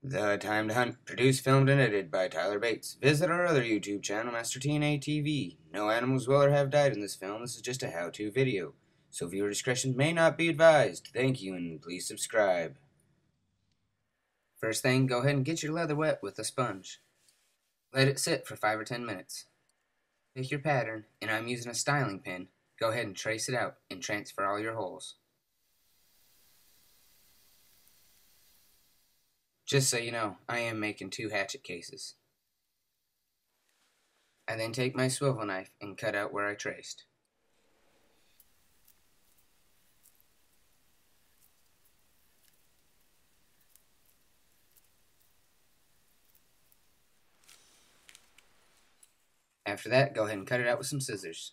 The Time to Hunt, produced, filmed, and edited by Tyler Bates. Visit our other YouTube channel, Master TNA TV. No animals will or have died in this film. This is just a how-to video. So viewer discretion may not be advised. Thank you, and please subscribe. First thing, go ahead and get your leather wet with a sponge. Let it sit for 5 or 10 minutes. Pick your pattern, and I'm using a styling pen. Go ahead and trace it out and transfer all your holes. Just so you know, I am making 2 hatchet cases. I then take my swivel knife and cut out where I traced. After that, go ahead and cut it out with some scissors.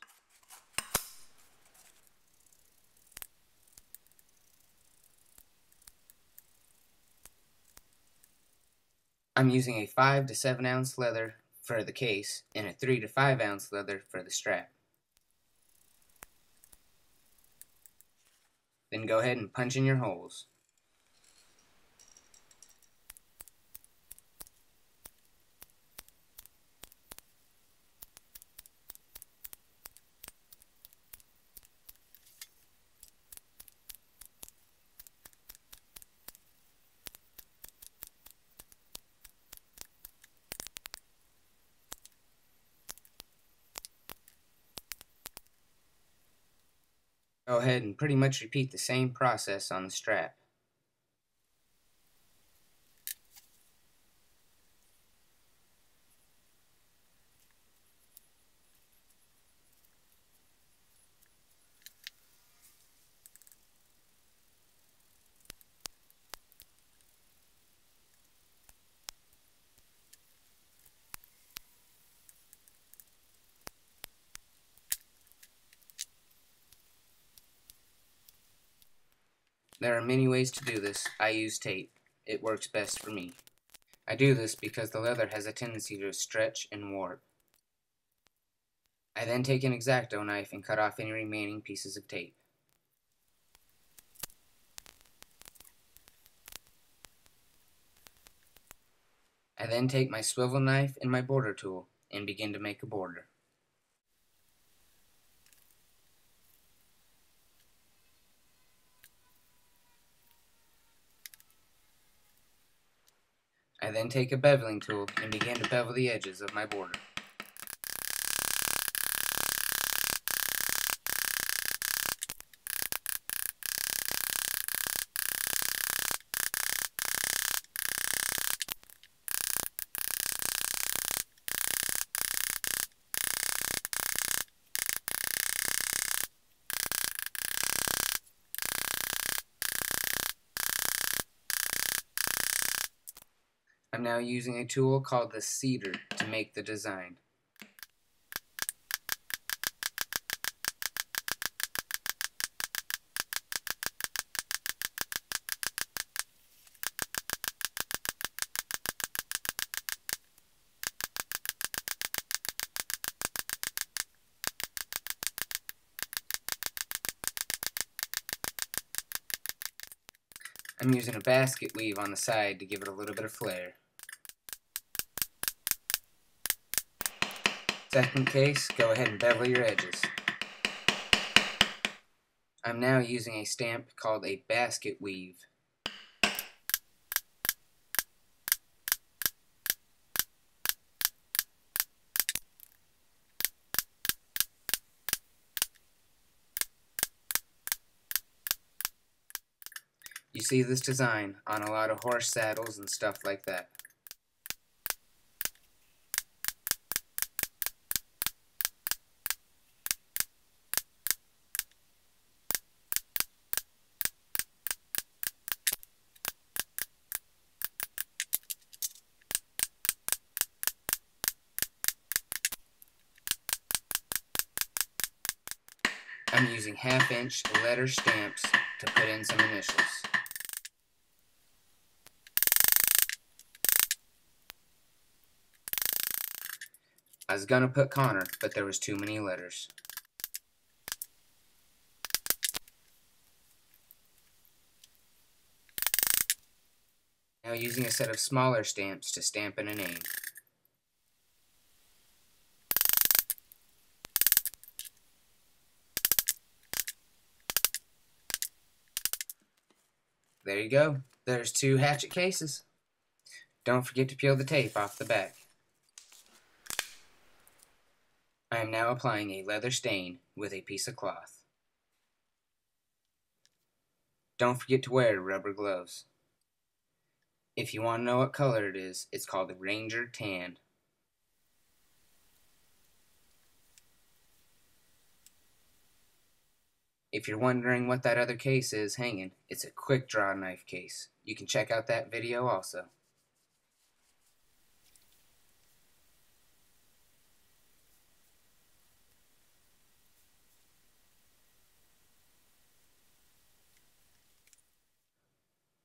I'm using a 5 to 7 ounce leather for the case and a 3 to 5 ounce leather for the strap. Then go ahead and punch in your holes. Go ahead and pretty much repeat the same process on the strap. There are many ways to do this. I use tape. It works best for me. I do this because the leather has a tendency to stretch and warp. I then take an X-Acto knife and cut off any remaining pieces of tape. I then take my swivel knife and my border tool and begin to make a border. I then take a beveling tool and begin to bevel the edges of my border. I'm now using a tool called the cedar to make the design. I'm using a basket weave on the side to give it a little bit of flair. Second case, go ahead and bevel your edges. I'm now using a stamp called a basket weave. You see this design on a lot of horse saddles and stuff like that. I'm using 1/2-inch letter stamps to put in some initials. I was gonna put Connor, but there was too many letters. Now using a set of smaller stamps to stamp in a name. There you go. There's 2 Hatchet cases. Don't forget to peel the tape off the back. I am now applying a leather stain with a piece of cloth. Don't forget to wear rubber gloves. If you want to know what color it is, it's called a Ranger Tan. If you're wondering what that other case is hanging, it's a quick draw knife case. You can check out that video also.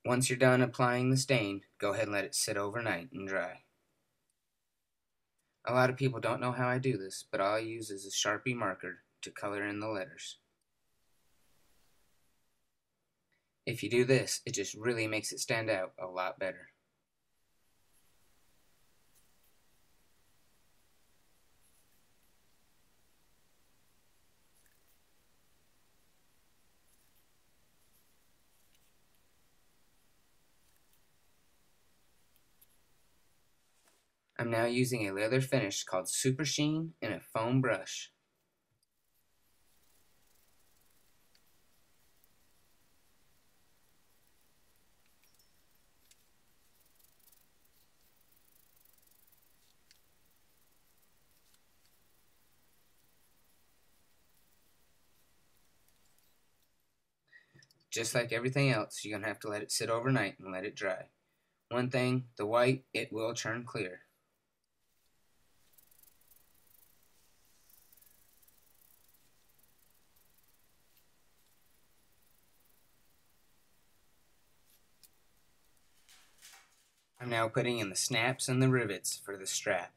Once you're done applying the stain, go ahead and let it sit overnight and dry. A lot of people don't know how I do this, but all I use is a Sharpie marker to color in the letters. If you do this, it just really makes it stand out a lot better. I'm now using a leather finish called Super Sheen and a foam brush. Just like everything else, you're going to have to let it sit overnight and let it dry. One thing, the white, it will turn clear. I'm now putting in the snaps and the rivets for the strap.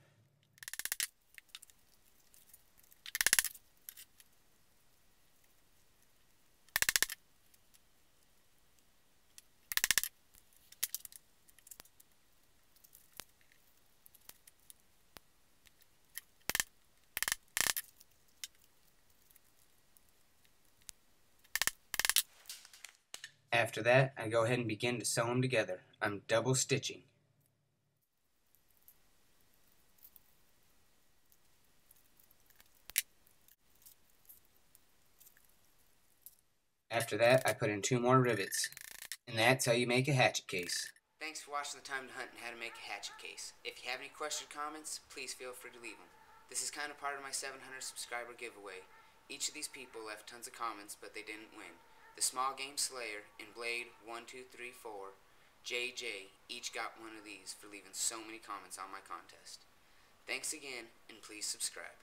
After that, I go ahead and begin to sew them together. I'm double stitching. After that, I put in 2 more rivets. And that's how you make a hatchet case. Thanks for watching The Time to Hunt and How to Make a Hatchet Case. If you have any questions or comments, please feel free to leave them. This is kind of part of my 700 subscriber giveaway. Each of these people left tons of comments, but they didn't win. The Small Game Slayer and Blade 1234, JJ, each got one of these for leaving so many comments on my contest. Thanks again, and please subscribe.